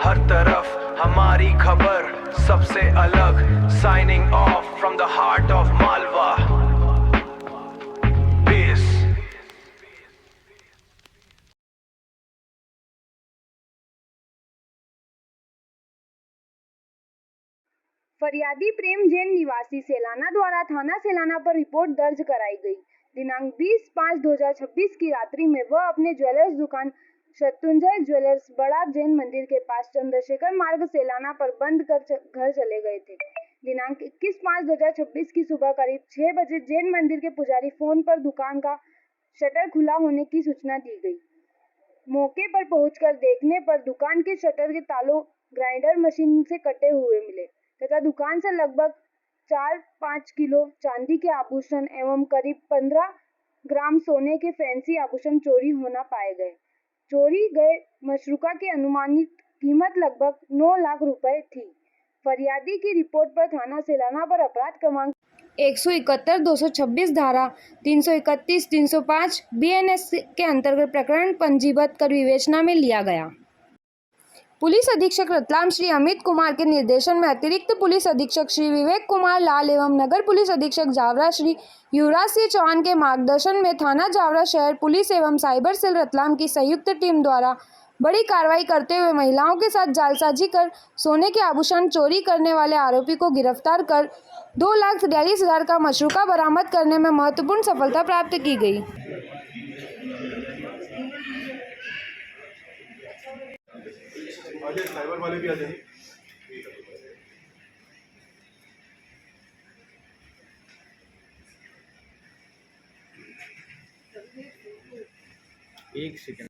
हर तरफ हमारी खबर सबसे अलग, signing off from the heart of Malwa. Peace. फरियादी प्रेम जैन निवासी सेलाना द्वारा थाना सेलाना पर रिपोर्ट दर्ज कराई गई। दिनांक 20/5/2026 की रात्रि में वह अपने ज्वेलर्स दुकान शत्रुंजय ज्वेलर्स बड़ा जैन मंदिर के पास चंद्रशेखर मार्ग सेलाना पर बंद कर घर चले गए थे। दिनांक 21/5/2026 की सुबह करीब 6 बजे जैन मंदिर के पुजारी फोन पर दुकान का शटर खुला होने की सूचना दी गई। मौके पर पहुंचकर देखने पर दुकान के शटर के तालों ग्राइंडर मशीन से कटे हुए मिले तथा दुकान से लगभग 4-5 किलो चांदी के आभूषण एवं करीब 15 ग्राम सोने के फैंसी आभूषण चोरी होना पाए गए। चोरी गए मशरूका की अनुमानित कीमत लगभग 9 लाख रुपए थी। फरियादी की रिपोर्ट पर थाना सेलाना पर अपराध क्रमांक 171-226 धारा 331-305 BNS के अंतर्गत प्रकरण पंजीबद्ध कर विवेचना में लिया गया। पुलिस अधीक्षक रतलाम श्री अमित कुमार के निर्देशन में अतिरिक्त पुलिस अधीक्षक श्री विवेक कुमार लाल एवं नगर पुलिस अधीक्षक जावरा श्री युवराज सिंह चौहान के मार्गदर्शन में थाना जावरा शहर पुलिस एवं साइबर सेल रतलाम की संयुक्त टीम द्वारा बड़ी कार्रवाई करते हुए महिलाओं के साथ जालसाजी कर सोने के आभूषण चोरी करने वाले आरोपी को गिरफ्तार कर 2,42,000 का मशरूका बरामद करने में महत्वपूर्ण सफलता प्राप्त की गई। साइबर वाले भी आ जाएंगे। एक सेकंड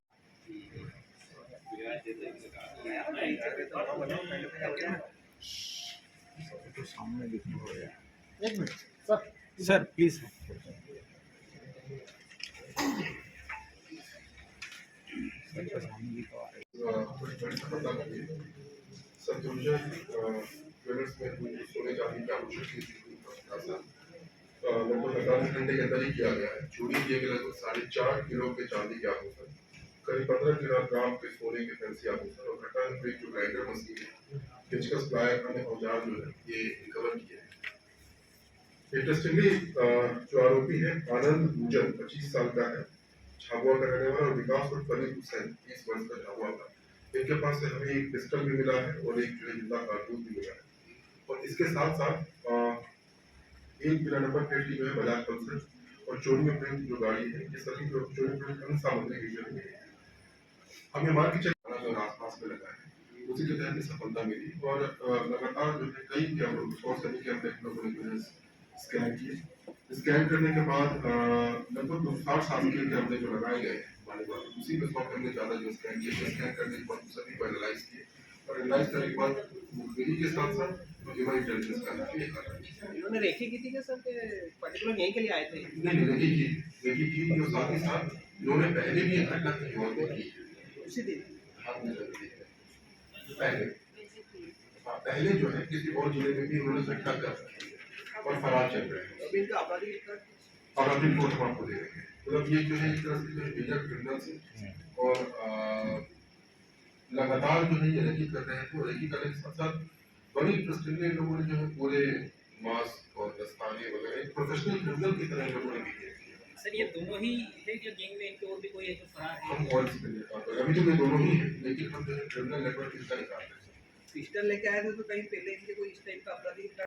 तो सामने दिखने हो रहा है। एक minute sir please. Shatrunjay jewellers में सोने चांदी का आभूषण लगभग 48 घंटे के अंदर ही किया गया है। चोरी किए गए लगभग 4.5 किलो के चांदी के आभूषण, करीब 15 ग्राम के सोने के फैंसी आभूषण और घटा रुपये जो ग्राइंडर मशीन है, पेचकस प्लायर अन्य औजार जो है ये रिकवर किए हैं। इंटरेस्टिंगली जो आरोपी है आनंद भूजन 25 साल का है, झाबुआ का रहने वाला, और विकास और फरीद हुसैन 30 वर्ष का झाबुआ का। इनके पास से हमें एक पिस्टल भी मिला है और एक जो है जिंदा कारतूस भी मिला है। और इसके साथ साथ एक बिना नंबर प्लेट की जो है बजाज पल्सर और चोरी में प्रयुक्त जो गाड़ी है, ये सभी जो चोरी में प्रयुक्त अन्य सामग्री की जो है हमें मार के चलाना जो आसपास में लगा है, उसी के तहत सफलता मिली। और लगातार जो है कई कैमरों लोगों ने जो है स्कैन किए। स्कैन करने के बाद लगभग 60 के कैमरे जो लगाए गए उसी में 100 कैमरे ज्यादा जो स्कैन किए। स्कैन करने के बाद सभी को एनालाइज किए और एनालाइज करने के बाद मुखबिरी के साथ साथ ह्यूमन इंटेलिजेंस का इन्होंने रेखी की थी कि सर के पर्टिकुलर यहीं के लिए आए थे? नहीं, रेखी की और साथ ही साथ इन्होंने पहले भी एक घटना की और की उसी दिन पहले जो है किसी और जिले में भी उन्होंने घटना कर और फरार चल रहे हैं। अभी इनका आपराधिक और अपनी रिपोर्ट हम आपको दे रहे हैं। मतलब ये जो है एक तरह से जो है मेजर क्रिमिनल्स है और लगातार जो है ये रेकी कर रहे हैं। तो रेकी करने के साथ साथ बड़ी इंटरेस्टिंगली लोगों ने जो है पूरे मास्क और दस्ताने वगैरह एक प्रोफेशनल क्रिमिनल की तरह लोगों ने भी किया। सर ये दोनों ही है जो गैंग में, इनके और भी कोई है जो फरार है? हम और अभी तो ये दोनों ही है, लेकिन हम जो है क्रिमिनल नेटवर्क इसका निकाल रहे हैं। पिस्टल लेके आए थे तो कहीं पहले इनके कोई इस टाइप का आपराधिक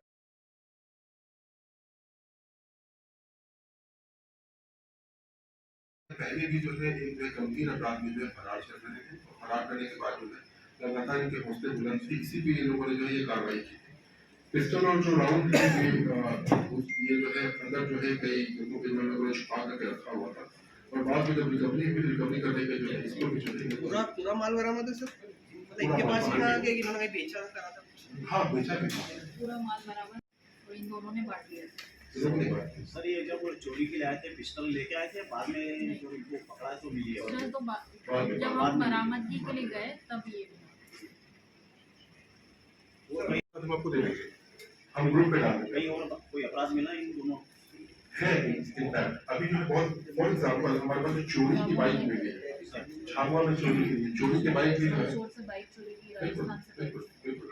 पहले भी जो है एक गंभीर अपराध में जो है फरार चल रहे थे और फरार करने के बाद जो है लगातार इनके हौसले बुलंद थे। इसी पे इन लोगों ने जो है ये कार्रवाई की थी। पिस्टल और जो राउंड है ये जो है अंदर जो है कई लोगों के जो लोगों ने छुपा करके रखा हुआ था और बाद में जब रिकवरी करने के जो है इसको भी जो है पूरा माल बरामद है सर? मतलब इनके पास ही था कि इन्होंने कहीं बेचा करा था? हाँ, बेचा भी था। पूरा माल बरामद और इन दोनों ने बांट लिया। सर ये जब चोरी के लिए आए थे पिस्टल लेके आए थे, बाद में जो इनको पकड़ा तो मिली है? पिस्टल तो जब हम बरामदगी के लिए गए तब ये हम आपको दे देंगे, हम ग्रुप पे डालेंगे। कहीं और कोई अपराध मिला इन दोनों है इनफैक्ट अभी जो बहुत फॉर एग्जांपल हमारे पास जो चोरी की बाइक मिली है छावा में चोरी के बाइक भी है। मंदसौर से बाइक चोरी की बिल्कुल राजस्थान से बिल्कुल बिल्कुल।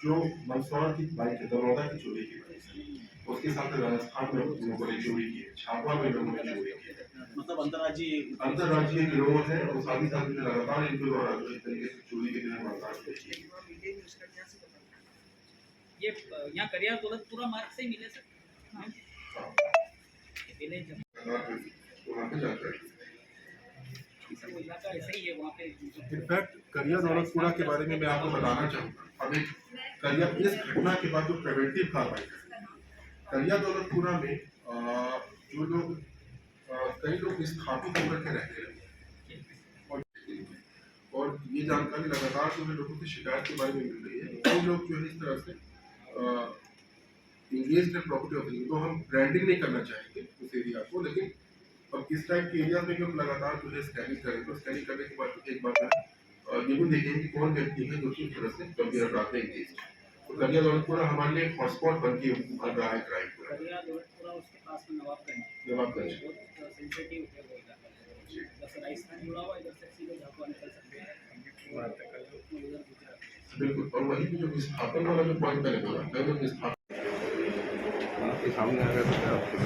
जो मंदसौर की बाइक है, दरौदा की चोरी की बाइक है, उसके साथ राजस्थान में लोगों ने चोरी की है, छावा में लोगों ने चोरी की है। मतलब अंतर्राज्यीय गिरोह है और साथ ही साथ में लगातार इनके द्वारा जो इस तरीके से चोरी के दिन बर्दाश्त की है। ये यहाँ करिया दौलतपुरा मार्ग से ही मिले सर। हाँ। पहले जब तो वहाँ पे जाकर सर वो इलाका ऐसा ही है वहाँ पे। इनफैक्ट करिया दौलतपुरा के बारे में मैं आपको बताना चाहूँगा। अब एक करिया इस घटना के बाद जो प्रिवेंटिव कार्रवाई है, करिया दौलतपुरा में जो लोग कई लोग विस्थापित होकर के रहते हैं और ये जानकारी लगातार जो है लोगों की शिकायत के बारे में मिल रही है। कई लोग जो है इस तरह से इंगेज प्रॉपर्टी होती है, तो हम ब्रांडिंग नहीं करना चाहेंगे उस एरिया को, लेकिन अब इस टाइप के एरिया में भी हम लगातार जो है स्कैनिंग करें, तो स्कैनिंग करने के बाद एक बार ये भी देखेंगे कि कौन व्यक्ति है जो किस तरह से गंभीर अपराध में इंगेज। तो करिया दौलतपुरा हमारे लिए हॉटस्पॉट बन के उभर रहा है क्राइम का। करिया दौलतपुरा उसके पास में नवाबगंज नवाबगंज बहुत सेंसिटिव है वो इलाका। जैसे राजस्थान जुड़ा हुआ है, इधर से सीधे झापा निकल सकते हैं उधर गुजरात। बिल्कुल। और वही भी जो विस्थापन वाला जो पॉइंट मैंने बोला, मैं वो विस्थापन आपके सामने आ गया तो क्या आपके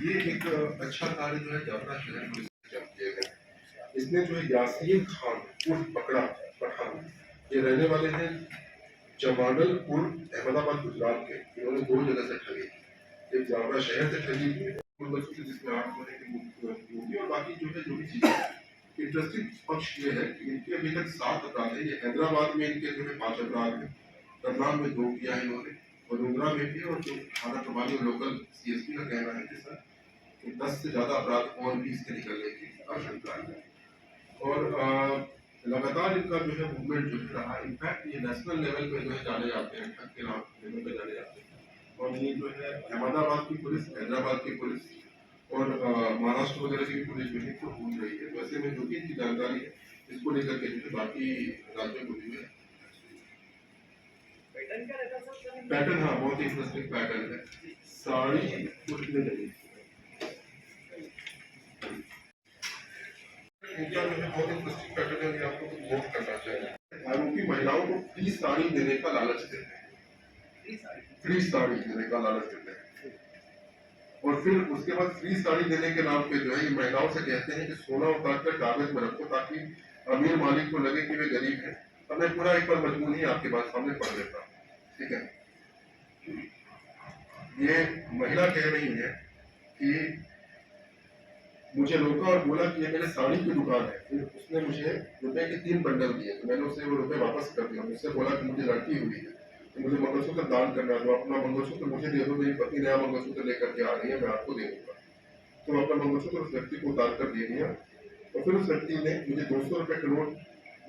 ये एक अच्छा कार्य जो है जाफरा शहर पुलिस ने किया है। इसने जो है यासीन खान उर्फ पकड़ा पठान, ये रहने वाले हैं जमानलपुर अहमदाबाद गुजरात के। इन्होंने 2 जगह से ठगी, एक जाफरा शहर से ठगी जिसमें 8 महीने की मूर्ति और बाकी जो भी चीजें। इंटरेस्टिंग पक्ष ये है कि इनके अभी तक 7 अपराध है। ये हैदराबाद में इनके जो है 5 अपराध है, रतलाम में 2 किया है इन्होंने, वडोदरा में भी, और जो थाना प्रभारी और लोकल CSP का कहना है कि सर 10 से ज्यादा अपराध और भी इसके निकलने की आशंका है। और लगातार इनका जो है मूवमेंट जो रहा, इनफैक्ट ये नेशनल लेवल पे जो है जाने जाते हैं, ठग के नाम लेवल पे जाने जाते हैं। और ये जो है अहमदाबाद की पुलिस, हैदराबाद की पुलिस और महाराष्ट्र वगैरह की पुलिस जो है इसको ढूंढ रही है। वैसे में जो भी इनकी जानकारी है इसको लेकर के जो है बाकी राज्यों को भी है पैटर्न। हाँ, बहुत ही इंटरेस्टिंग पैटर्न है। साड़ी उठने लगी, इनका जो है बहुत इंटरेस्टिंग पैटर्न है, ये आपको नोट करना चाहिए। आरोपी महिलाओं को फ्री साड़ी देने का लालच देते हैं, फ्री साड़ी देने का लालच देते हैं, और फिर उसके बाद फ्री साड़ी देने के नाम पे जो है ये महिलाओं से कहते हैं कि सोना उतार कर कागज में रखो ताकि अमीर मालिक को लगे कि वे गरीब है। अब मैं पूरा एक बार मजमून ही आपके पास सामने पढ़ देता हूँ, ठीक है। ये महिला कह रही है कि मुझे रोका और बोला कि ये मेरे साड़ी की दुकान है। फिर उसने मुझे रुपए के 3 बंडल दिए, तो मैंने उसे वो रुपए वापस कर दिया। मुझसे बोला कि मुझे लड़की हुई है तो मुझे मंगलसूत्र दान करना है, तो अपना मंगलसूत्र मुझे दे दो, मेरी पत्नी नया मंगलसूत्र लेकर के आ रही है, मैं आपको दे दूंगा। तो अपना मंगलसूत्र उस व्यक्ति को उतार कर दे दिया, और फिर उस व्यक्ति ने मुझे 200 रुपए के नोट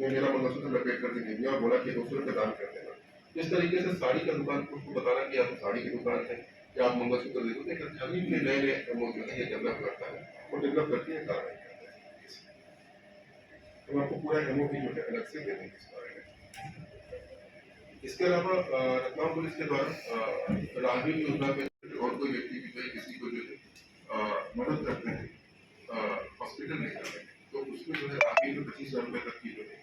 में मेरा मंगलसूत्र लपेट करके दे दिया और बोला कि 200 रुपए दान कर देना। इस तरीके से साड़ी का दुकान को उसको बताना कि आप साड़ी की दुकान है या आप मंगलसूत्र दे दो। लेकिन अभी भी नए नए वो जो है ये डेवलप करता है और डेवलप करके ये कार्रवाई करता है। तो आपको पूरा एमओ भी जो है अलग से दे देंगे इस बारे में। इसके अलावा रतलाम पुलिस के द्वारा राहगीर योजना में और कोई व्यक्ति भी जो है किसी को जो है मदद करते हैं हॉस्पिटल ले जाते हैं, तो उसमें जो है राहगीर में 25,000 रुपये तक की जो है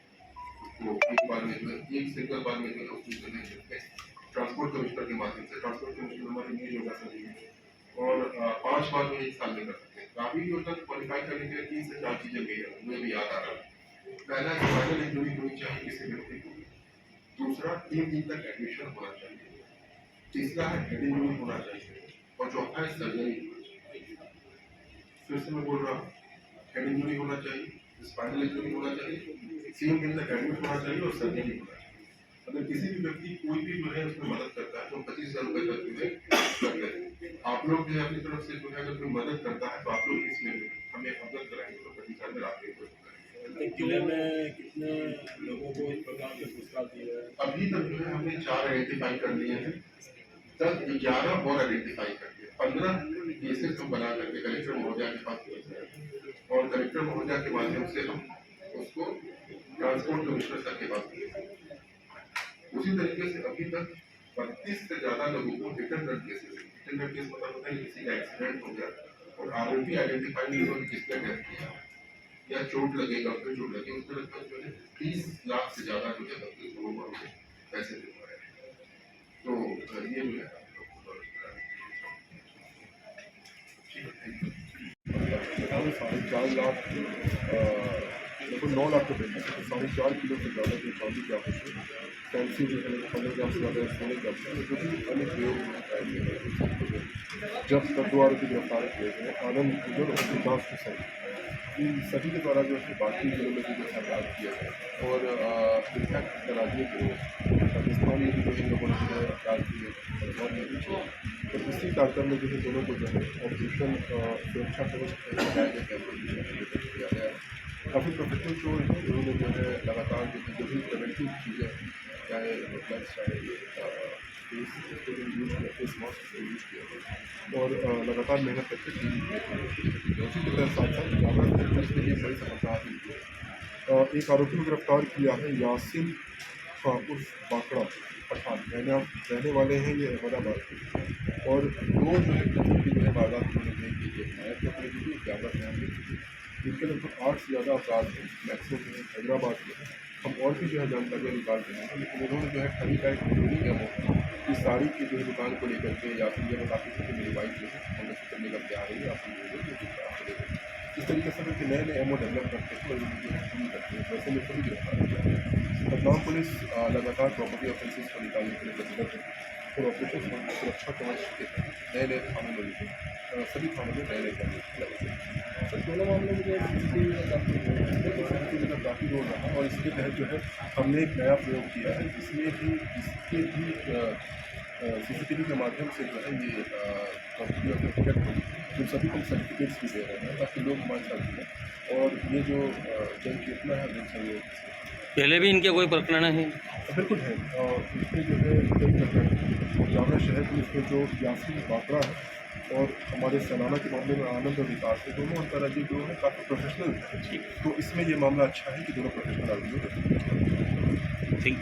वो एक बार में जो है एक सिंगल बार में जो है उसको जो है ट्रांसपोर्ट कमिश्नर के माध्यम से, ट्रांसपोर्ट कमिश्नर हमारी न्यूज योगा संजीव और 5 बार में 1 साल में कर सकते हैं। राहगीर योजना को क्वालिफाई करने के लिए 3 से 4 चीजें गई है, मुझे भी याद आ रहा है। पहला फाइनल इंजरी होनी चाहिए किसी व्यक्ति को, दूसरा 3 दिन तक एडमिशन होना चाहिए, तीसरा है हेड इंजरी होना चाहिए, और चौथा है सर्जरी होना चाहिए। फिर से मैं बोल रहा हूँ, हेड इंजरी होना चाहिए, स्पाइनल इंजरी होना चाहिए, 3 दिन तक एडमिट होना चाहिए और सर्जरी होना चाहिए। अगर किसी भी व्यक्ति कोई भी जो है उसमें मदद करता है तो 25,000 रुपये तक जो है करते हैं। आप लोग जो है अपनी तरफ से जो है अगर कोई मदद करता है तो आप लोग इसमें हमें अवगत कराएंगे तो 25,000 में आपके ऊपर जिले में कितने लोगों को इस प्रकार के पुरस्कार दिए गए? अभी तक जो है हमने 4 आइडेंटिफाई कर लिए हैं, तक 11 और आइडेंटिफाई कर दिए। 15 केसेस हम बना करके कलेक्टर महोदया के पास भेज रहे हैं और कलेक्टर महोदया के माध्यम से हम उसको ट्रांसपोर्ट कमिश्नर सर के पास भेज रहे हैं। उसी तरीके से अभी तक 32 से ज्यादा लोगों को return run cases, return run case मतलब होता है किसी का एक्सीडेंट हो गया और आरोपी आइडेंटिफाई नहीं हुआ कि किसने डेथ किया या चोट लगे, गंभीर चोट लगे, उसमें लगभग जो है 30 लाख से ज्यादा जो है लोगों को हमने पैसे दिलवाए हैं। तो ये जो है साढ़े 4 लाख लगभग 9 लाख रुपये में 4.5 किलो से ज़्यादा जो चांदी के आभूषण, फैंसी जो है 15 ग्राम से ज़्यादा सोने के आभूषण जो भी अन्य प्रयोग में बताए गए हैं, जब तक 2 आरोपी गिरफ्तार किए गए आनंद गुजर और विकास हुसैन, इन सभी के द्वारा जो है बाकी जिलों में भी जो है अपराध किया गया और इनफैक्ट अंतर्राज्यीय गिरोह राजस्थान में भी जो इन लोगों ने जो है अपराध किए और में भी किए। तो इसी कार्यक्रम में जो है दोनों को जो है ऑपरेशन सुरक्षा कवच लगाया गया किया गया है। काफ़ी प्रोफेशनल चोर हैं, उन्होंने जो है लगातार जो भी प्रिवेंटिव चीज़ें चाहे ड्रग्स चाहे फेस मास्क यूज़ किया और लगातार मेहनत करके टीम उसी के साथ साथ जागरण के लिए बड़ी सफलता हासिल की। एक आरोपी को गिरफ्तार किया है यासिन उर्फ बाकड़ा पठान, रहने वाले हैं ये अहमदाबाद के और 2 जो है जो है वारदात होने की कैमरा फैमिली जिनके लगभग 8 से ज़्यादा अपराध हैं, मैक्सिमम जो है हैदराबाद के। हम और भी जो है जानकारियाँ निकाल रहे हैं, लेकिन उन्होंने जो है खड़ी का एक चोरी का कि साड़ी की जो है दुकान को लेकर के या फिर ये काफ़ी छोटी मेरी वाइफ जो है हमें करने करके आ रही है आपको इस तरीके से कि नए एमओ डेवलप करते हैं और जो है शुरू करते हैं, वैसे में सभी गिरफ्तार किया है। बदनाम पुलिस लगातार प्रॉपर्टी ऑफेंसेस को निकालने के लिए प्रतिबद्ध है और ऑपरेशन सुरक्षा कवच के नए नए थानों में भी सभी थानों में नए कैमरे लगे हैं। तो दोनों मामलों में जो है CCTV का काफ़ी रोल रहा और इसके तहत जो है हमने एक नया प्रयोग किया है इसके भी CCTV के माध्यम से जो है ये कंपनी और टिकट होगी जो सभी को सर्टिफिकेट्स भी दे रहे हैं ताकि लोग हमारे साथ जुड़ें और ये जो जन चेतना है वो सहयोग पहले भी इनके कोई प्रकरण है? बिल्कुल है और इसमें जो है कई प्रकरण जामना शहर पुलिस में जो यासिन बाकड़ा है और हमारे सलाना के मामले में आनंद और विकास है, दोनों अंतर्राज्यीय जो है काफ़ी प्रोफेशनल है। तो इसमें ये मामला अच्छा है कि दोनों प्रोफेशनल आदमी हैं। ठीक।